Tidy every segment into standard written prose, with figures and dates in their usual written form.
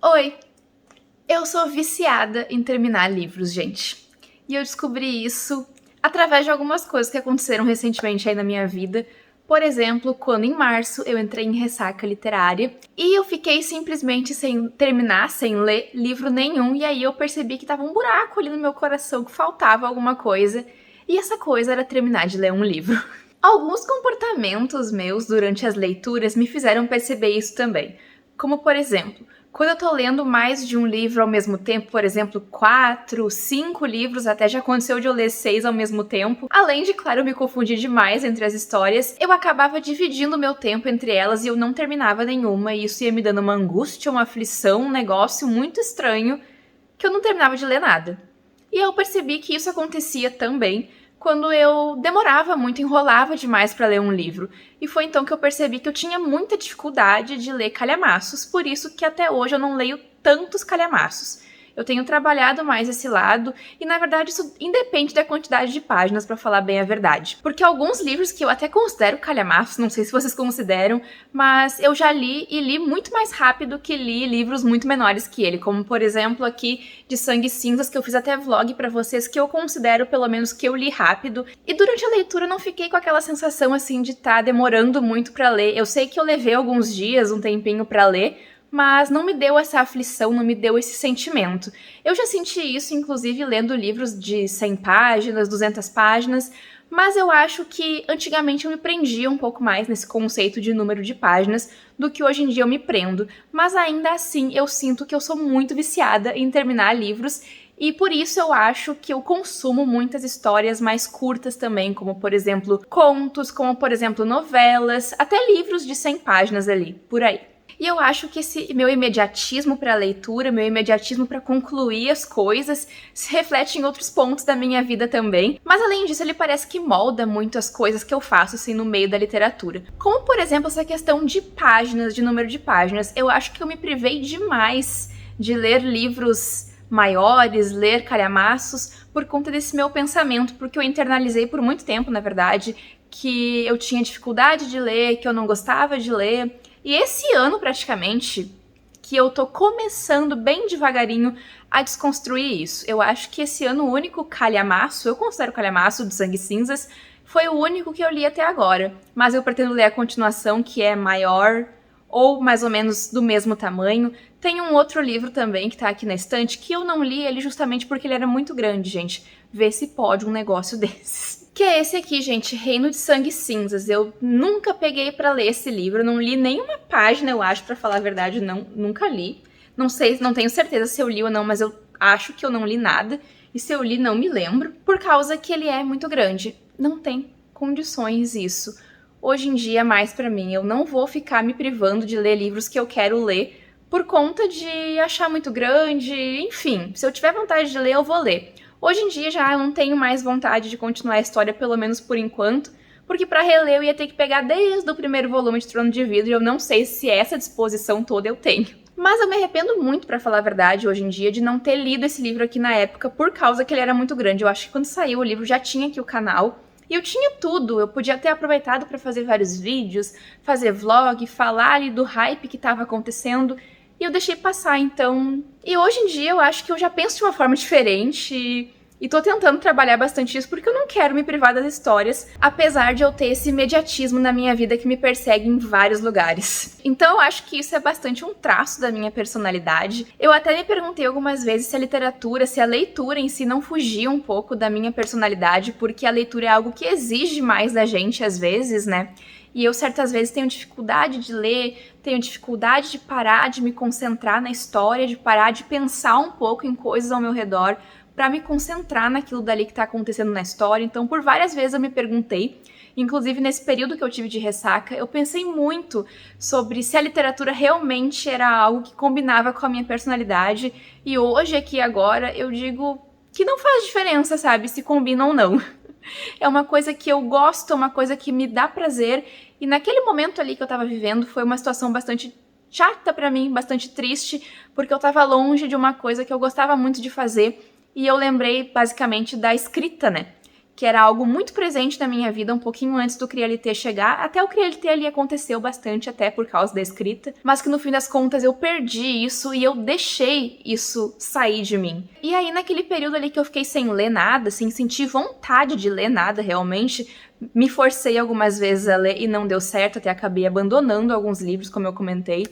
Oi, eu sou viciada em terminar livros, gente. E eu descobri isso através de algumas coisas que aconteceram recentemente aí na minha vida. Por exemplo, quando em março eu entrei em ressaca literária e eu fiquei simplesmente sem terminar, sem ler livro nenhum, e aí eu percebi que tava um buraco ali no meu coração, que faltava alguma coisa, e essa coisa era terminar de ler um livro. Alguns comportamentos meus durante as leituras me fizeram perceber isso também. Como, por exemplo, quando eu tô lendo mais de um livro ao mesmo tempo, por exemplo, 4, 5 livros, até já aconteceu de eu ler 6 ao mesmo tempo, além de, claro, eu me confundir demais entre as histórias, eu acabava dividindo o meu tempo entre elas e eu não terminava nenhuma, e isso ia me dando uma angústia, uma aflição, um negócio muito estranho, que eu não terminava de ler nada. E eu percebi que isso acontecia também quando eu demorava muito, enrolava demais para ler um livro. E foi então que eu percebi que eu tinha muita dificuldade de ler calhamaços, por isso que até hoje eu não leio tantos calhamaços. Eu tenho trabalhado mais esse lado, e na verdade isso independe da quantidade de páginas, pra falar bem a verdade. Porque alguns livros que eu até considero calhamaços, não sei se vocês consideram, mas eu já li e li muito mais rápido que li livros muito menores que ele, como por exemplo aqui de Sangue e Cinzas, que eu fiz até vlog pra vocês, que eu considero pelo menos que eu li rápido. E durante a leitura eu não fiquei com aquela sensação assim de estar demorando muito pra ler. Eu sei que eu levei alguns dias, um tempinho pra ler, mas não me deu essa aflição, não me deu esse sentimento. Eu já senti isso, inclusive, lendo livros de 100 páginas, 200 páginas, mas eu acho que antigamente eu me prendia um pouco mais nesse conceito de número de páginas do que hoje em dia eu me prendo. Mas ainda assim, eu sinto que eu sou muito viciada em terminar livros, e por isso eu acho que eu consumo muitas histórias mais curtas também, como por exemplo contos, como por exemplo novelas, até livros de 100 páginas ali, por aí. E eu acho que esse meu imediatismo para a leitura, meu imediatismo para concluir as coisas, se reflete em outros pontos da minha vida também. Mas além disso, ele parece que molda muito as coisas que eu faço assim no meio da literatura. Como, por exemplo, essa questão de páginas, de número de páginas. Eu acho que eu me privei demais de ler livros maiores, ler calhamaços, por conta desse meu pensamento, porque eu internalizei por muito tempo, na verdade, que eu tinha dificuldade de ler, que eu não gostava de ler. E esse ano, praticamente, que eu tô começando bem devagarinho a desconstruir isso. Eu acho que esse ano o único calhamaço, eu considero calhamaço de Sangue e Cinzas, foi o único que eu li até agora. Mas eu pretendo ler a continuação, que é maior, ou mais ou menos do mesmo tamanho. Tem um outro livro também que tá aqui na estante, que eu não li ele justamente porque ele era muito grande, gente. Vê se pode um negócio desses. Que é esse aqui, gente, Reino de Sangue e Cinzas. Eu nunca peguei pra ler esse livro, não li nenhuma página, eu acho, pra falar a verdade, não, nunca li. Não sei, não tenho certeza se eu li ou não, mas eu acho que eu não li nada. E se eu li, não me lembro, por causa que ele é muito grande. Não tem condições isso. Hoje em dia, mais pra mim, eu não vou ficar me privando de ler livros que eu quero ler por conta de achar muito grande, enfim. Se eu tiver vontade de ler, eu vou ler. Hoje em dia já não tenho mais vontade de continuar a história, pelo menos por enquanto, porque pra reler eu ia ter que pegar desde o primeiro volume de Trono de Vidro e eu não sei se essa disposição toda eu tenho. Mas eu me arrependo muito, pra falar a verdade, hoje em dia, de não ter lido esse livro aqui na época, por causa que ele era muito grande. Eu acho que quando saiu o livro já tinha aqui o canal, e eu tinha tudo, eu podia ter aproveitado pra fazer vários vídeos, fazer vlog, falar ali do hype que tava acontecendo, e eu deixei passar, então... E hoje em dia eu acho que eu já penso de uma forma diferente e tô tentando trabalhar bastante isso porque eu não quero me privar das histórias, apesar de eu ter esse imediatismo na minha vida que me persegue em vários lugares. Então eu acho que isso é bastante um traço da minha personalidade. Eu até me perguntei algumas vezes se a literatura, se a leitura em si não fugia um pouco da minha personalidade, porque a leitura é algo que exige mais da gente às vezes, né? E eu certas vezes tenho dificuldade de ler, tenho dificuldade de parar de me concentrar na história, de parar de pensar um pouco em coisas ao meu redor, para me concentrar naquilo dali que tá acontecendo na história. Então, por várias vezes eu me perguntei, inclusive nesse período que eu tive de ressaca, eu pensei muito sobre se a literatura realmente era algo que combinava com a minha personalidade, e hoje, aqui agora, eu digo que não faz diferença, sabe, se combina ou não. É uma coisa que eu gosto, é uma coisa que me dá prazer, e naquele momento ali que eu tava vivendo foi uma situação bastante chata pra mim, bastante triste, porque eu tava longe de uma coisa que eu gostava muito de fazer, e eu lembrei basicamente da escrita, né? que era algo muito presente na minha vida um pouquinho antes do Crialité chegar. Até o Crialité ali aconteceu bastante, até por causa da escrita, mas que no fim das contas eu perdi isso e eu deixei isso sair de mim. E aí naquele período ali que eu fiquei sem ler nada, sem sentir vontade de ler nada realmente, me forcei algumas vezes a ler e não deu certo, até acabei abandonando alguns livros, como eu comentei,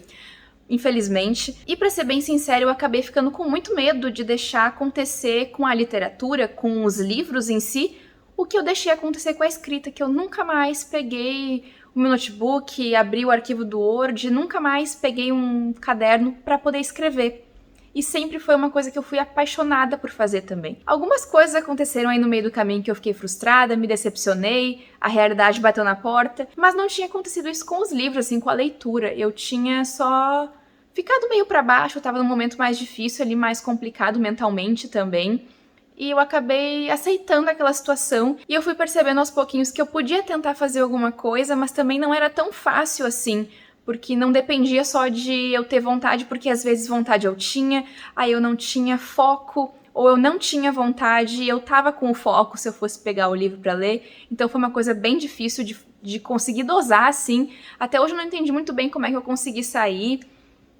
infelizmente. E pra ser bem sincero, eu acabei ficando com muito medo de deixar acontecer com a literatura, com os livros em si, o que eu deixei acontecer com a escrita, que eu nunca mais peguei o meu notebook, abri o arquivo do Word, nunca mais peguei um caderno para poder escrever. E sempre foi uma coisa que eu fui apaixonada por fazer também. Algumas coisas aconteceram aí no meio do caminho que eu fiquei frustrada, me decepcionei, a realidade bateu na porta, mas não tinha acontecido isso com os livros, assim, com a leitura. Eu tinha só ficado meio para baixo, eu tava num momento mais difícil ali, mais complicado mentalmente também. E eu acabei aceitando aquela situação e eu fui percebendo aos pouquinhos que eu podia tentar fazer alguma coisa, mas também não era tão fácil assim, porque não dependia só de eu ter vontade, porque às vezes vontade eu tinha, aí eu não tinha foco, ou eu não tinha vontade e eu tava com o foco se eu fosse pegar o livro pra ler, então foi uma coisa bem difícil de conseguir dosar, assim. Até hoje eu não entendi muito bem como é que eu consegui sair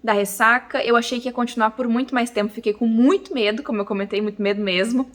da ressaca. Eu achei que ia continuar por muito mais tempo, fiquei com muito medo, como eu comentei, muito medo mesmo,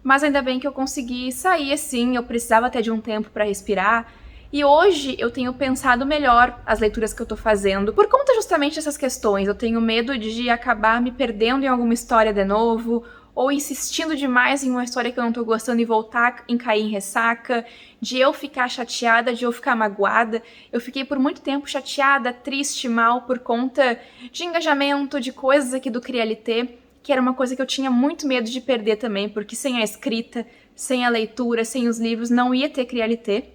mas ainda bem que eu consegui sair assim, eu precisava até de um tempo pra respirar, e hoje eu tenho pensado melhor as leituras que eu tô fazendo, por conta justamente dessas questões. Eu tenho medo de acabar me perdendo em alguma história de novo, ou insistindo demais em uma história que eu não tô gostando e voltar em cair em ressaca, de eu ficar chateada, de eu ficar magoada. Eu fiquei por muito tempo chateada, triste, mal, por conta de engajamento, de coisas aqui do Crialité, que era uma coisa que eu tinha muito medo de perder também, porque sem a escrita, sem a leitura, sem os livros, não ia ter Crialité.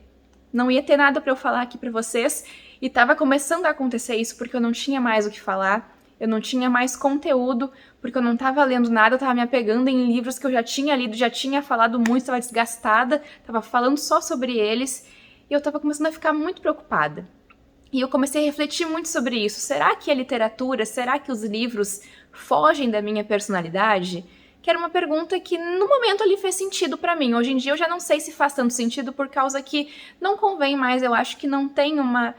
Não ia ter nada pra eu falar aqui pra vocês, e tava começando a acontecer isso porque eu não tinha mais o que falar, eu não tinha mais conteúdo, porque eu não tava lendo nada, eu tava me apegando em livros que eu já tinha lido, já tinha falado muito, tava desgastada, tava falando só sobre eles, e eu tava começando a ficar muito preocupada. E eu comecei a refletir muito sobre isso. Será que a literatura, será que os livros fogem da minha personalidade? Que era uma pergunta que no momento ali fez sentido pra mim. Hoje em dia eu já não sei se faz tanto sentido por causa que não convém mais, eu acho que não tem uma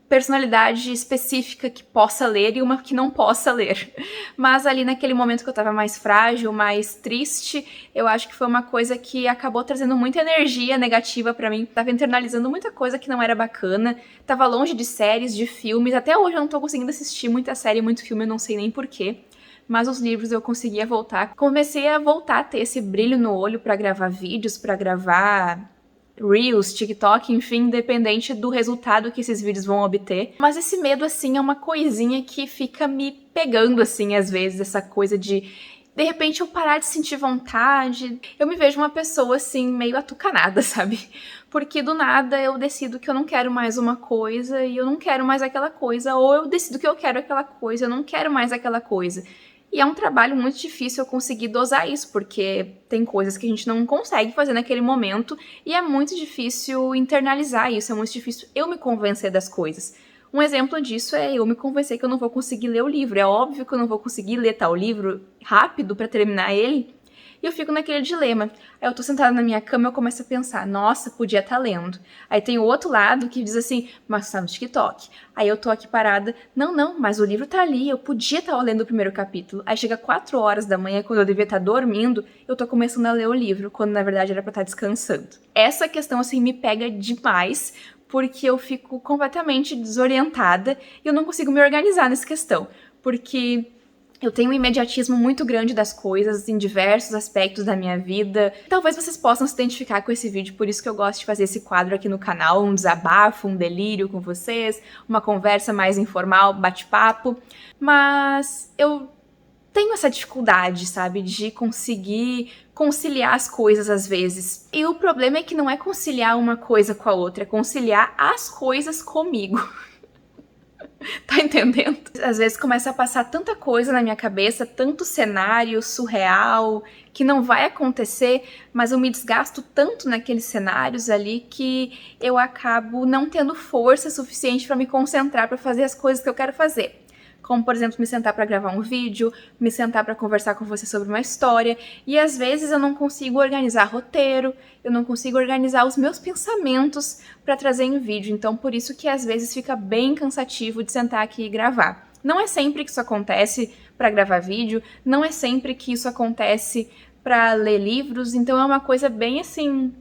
personalidade específica que possa ler e uma que não possa ler. Mas ali naquele momento que eu tava mais frágil, mais triste, eu acho que foi uma coisa que acabou trazendo muita energia negativa pra mim. Tava internalizando muita coisa que não era bacana, tava longe de séries, de filmes, até hoje eu não tô conseguindo assistir muita série, muito filme, eu não sei nem porquê. Mas os livros eu conseguia voltar. Comecei a voltar a ter esse brilho no olho pra gravar vídeos, pra gravar Reels, TikTok, enfim, independente do resultado que esses vídeos vão obter. Mas esse medo, assim, é uma coisinha que fica me pegando, assim, às vezes, essa coisa de repente eu parar de sentir vontade. Eu me vejo uma pessoa, assim, meio atucanada, sabe? Porque do nada eu decido que eu não quero mais uma coisa e eu não quero mais aquela coisa, ou eu decido que eu quero aquela coisa, eu não quero mais aquela coisa. E é um trabalho muito difícil eu conseguir dosar isso, porque tem coisas que a gente não consegue fazer naquele momento e é muito difícil internalizar isso, é muito difícil eu me convencer das coisas. Um exemplo disso é eu me convencer que eu não vou conseguir ler o livro. É óbvio que eu não vou conseguir ler tal livro rápido pra terminar ele, e eu fico naquele dilema. Aí eu tô sentada na minha cama e eu começo a pensar, nossa, podia estar lendo. Aí tem o outro lado que diz assim, mas tá no TikTok. Aí eu tô aqui parada, não, mas o livro tá ali, eu podia estar lendo o primeiro capítulo. Aí chega 4 horas da manhã, quando eu devia estar dormindo, eu tô começando a ler o livro, quando na verdade era pra estar descansando. Essa questão, assim, me pega demais, porque eu fico completamente desorientada e eu não consigo me organizar nessa questão. Porque eu tenho um imediatismo muito grande das coisas em diversos aspectos da minha vida. Talvez vocês possam se identificar com esse vídeo, por isso que eu gosto de fazer esse quadro aqui no canal, um desabafo, um delírio com vocês, uma conversa mais informal, bate-papo. Mas eu tenho essa dificuldade, sabe, de conseguir conciliar as coisas às vezes. E o problema é que não é conciliar uma coisa com a outra, é conciliar as coisas comigo. Tá entendendo? Às vezes começa a passar tanta coisa na minha cabeça, tanto cenário surreal, que não vai acontecer, mas eu me desgasto tanto naqueles cenários ali que eu acabo não tendo força suficiente pra me concentrar pra fazer as coisas que eu quero fazer. como, por exemplo, me sentar para gravar um vídeo, me sentar para conversar com você sobre uma história, e às vezes eu não consigo organizar roteiro, eu não consigo organizar os meus pensamentos para trazer em vídeo, então por isso que às vezes fica bem cansativo de sentar aqui e gravar. Não é sempre que isso acontece para gravar vídeo, não é sempre que isso acontece para ler livros, então é uma coisa bem assim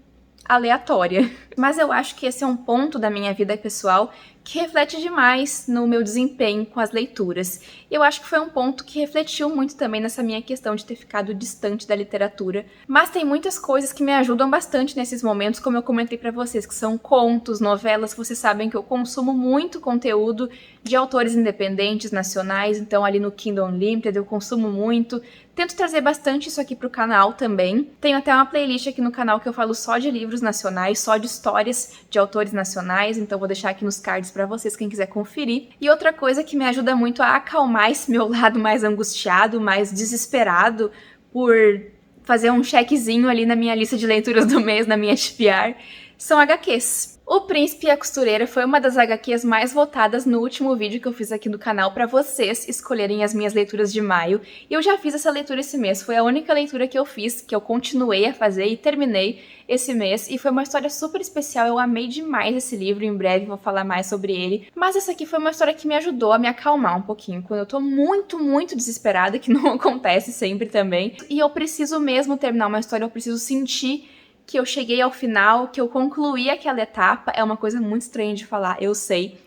aleatória. Mas eu acho que esse é um ponto da minha vida pessoal que reflete demais no meu desempenho com as leituras. E eu acho que foi um ponto que refletiu muito também nessa minha questão de ter ficado distante da literatura. Mas tem muitas coisas que me ajudam bastante nesses momentos, como eu comentei pra vocês, que são contos, novelas. Vocês sabem que eu consumo muito conteúdo de autores independentes, nacionais, então ali no Kindle Unlimited eu consumo muito. Tento trazer bastante isso aqui pro canal também. Tenho até uma playlist aqui no canal que eu falo só de livros nacionais, só de histórias de autores nacionais, então vou deixar aqui nos cards pra vocês, quem quiser conferir. E outra coisa que me ajuda muito a acalmar esse meu lado mais angustiado, mais desesperado por fazer um checkzinho ali na minha lista de leituras do mês, na minha TBR, são HQs. O Príncipe e a Costureira foi uma das HQs mais votadas no último vídeo que eu fiz aqui no canal para vocês escolherem as minhas leituras de maio. E eu já fiz essa leitura esse mês, foi a única leitura que eu fiz, que eu continuei a fazer e terminei esse mês. E foi uma história super especial, eu amei demais esse livro, em breve vou falar mais sobre ele. Mas essa aqui foi uma história que me ajudou a me acalmar um pouquinho, quando eu tô muito, muito desesperada, que não acontece sempre também. E eu preciso mesmo terminar uma história, eu preciso sentir que eu cheguei ao final, que eu concluí aquela etapa. É uma coisa muito estranha de falar, eu sei.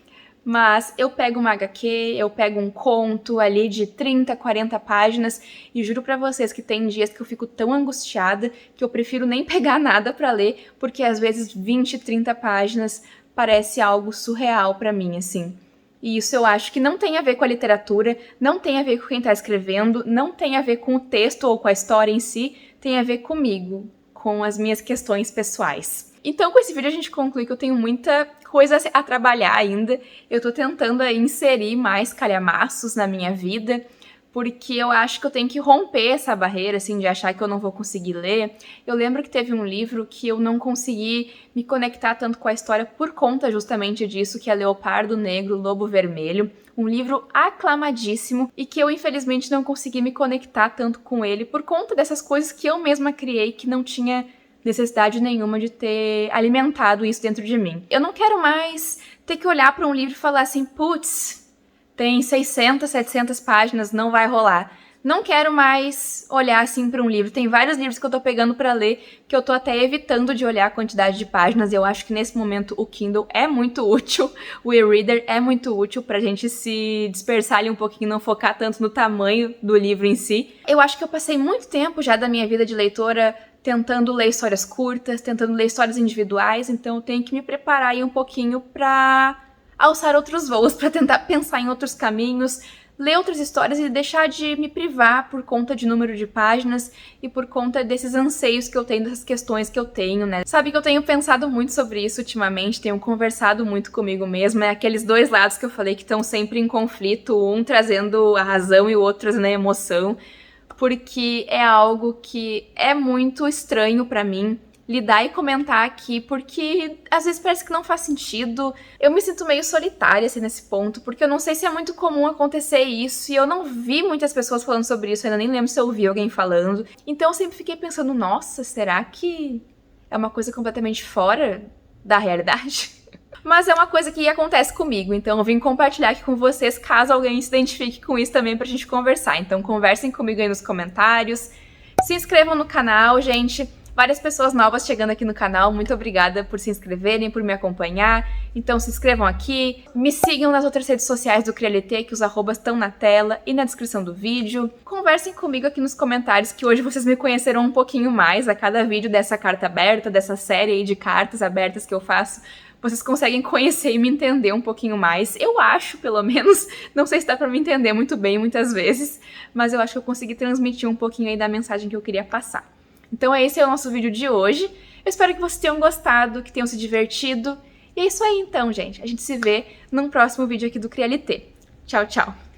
Mas eu pego uma HQ, eu pego um conto ali de 30, 40 páginas e juro pra vocês que tem dias que eu fico tão angustiada que eu prefiro nem pegar nada pra ler, porque às vezes 20, 30 páginas parece algo surreal pra mim, assim. E isso eu acho que não tem a ver com a literatura, não tem a ver com quem tá escrevendo, não tem a ver com o texto ou com a história em si, tem a ver comigo, com as minhas questões pessoais. Então, com esse vídeo a gente conclui que eu tenho muita coisa a trabalhar ainda. Eu tô tentando aí inserir mais calhamaços na minha vida, porque eu acho que eu tenho que romper essa barreira, assim, de achar que eu não vou conseguir ler. Eu lembro que teve um livro que eu não consegui me conectar tanto com a história por conta justamente disso, que é Leopardo Negro, Lobo Vermelho. Um livro aclamadíssimo e que eu infelizmente não consegui me conectar tanto com ele por conta dessas coisas que eu mesma criei, que não tinha necessidade nenhuma de ter alimentado isso dentro de mim. Eu não quero mais ter que olhar para um livro e falar assim, putz, tem 600, 700 páginas, não vai rolar. Não quero mais olhar assim para um livro. Tem vários livros que eu tô pegando para ler que eu tô até evitando de olhar a quantidade de páginas. Eu acho que nesse momento o Kindle é muito útil, o e-reader é muito útil pra gente se dispersar ali um pouquinho, não focar tanto no tamanho do livro em si. Eu acho que eu passei muito tempo já da minha vida de leitora tentando ler histórias curtas, tentando ler histórias individuais, então eu tenho que me preparar aí um pouquinho pra alçar outros voos, pra tentar pensar em outros caminhos, ler outras histórias e deixar de me privar por conta de número de páginas e por conta desses anseios que eu tenho, dessas questões que eu tenho, né? Sabe que eu tenho pensado muito sobre isso ultimamente, tenho conversado muito comigo mesma, é aqueles dois lados que eu falei que estão sempre em conflito, um trazendo a razão e o outro trazendo a emoção, porque é algo que é muito estranho pra mim lidar e comentar aqui, porque às vezes parece que não faz sentido. Eu me sinto meio solitária, assim, nesse ponto, porque eu não sei se é muito comum acontecer isso, e eu não vi muitas pessoas falando sobre isso, eu ainda nem lembro se eu ouvi alguém falando. Então eu sempre fiquei pensando, nossa, será que é uma coisa completamente fora da realidade? Mas é uma coisa que acontece comigo, então eu vim compartilhar aqui com vocês, caso alguém se identifique com isso também pra gente conversar. Então conversem comigo aí nos comentários, se inscrevam no canal, gente. Várias pessoas novas chegando aqui no canal, muito obrigada por se inscreverem, por me acompanhar. Então se inscrevam aqui, me sigam nas outras redes sociais do Crialité, que os arrobas estão na tela e na descrição do vídeo. Conversem comigo aqui nos comentários, que hoje vocês me conhecerão um pouquinho mais a cada vídeo dessa carta aberta, dessa série aí de cartas abertas que eu faço. Vocês conseguem conhecer e me entender um pouquinho mais. Eu acho, pelo menos, não sei se dá pra me entender muito bem muitas vezes, mas eu acho que eu consegui transmitir um pouquinho aí da mensagem que eu queria passar. Então esse é o nosso vídeo de hoje. Eu espero que vocês tenham gostado, que tenham se divertido. E é isso aí então, gente. A gente se vê num próximo vídeo aqui do Crialité. Tchau, tchau!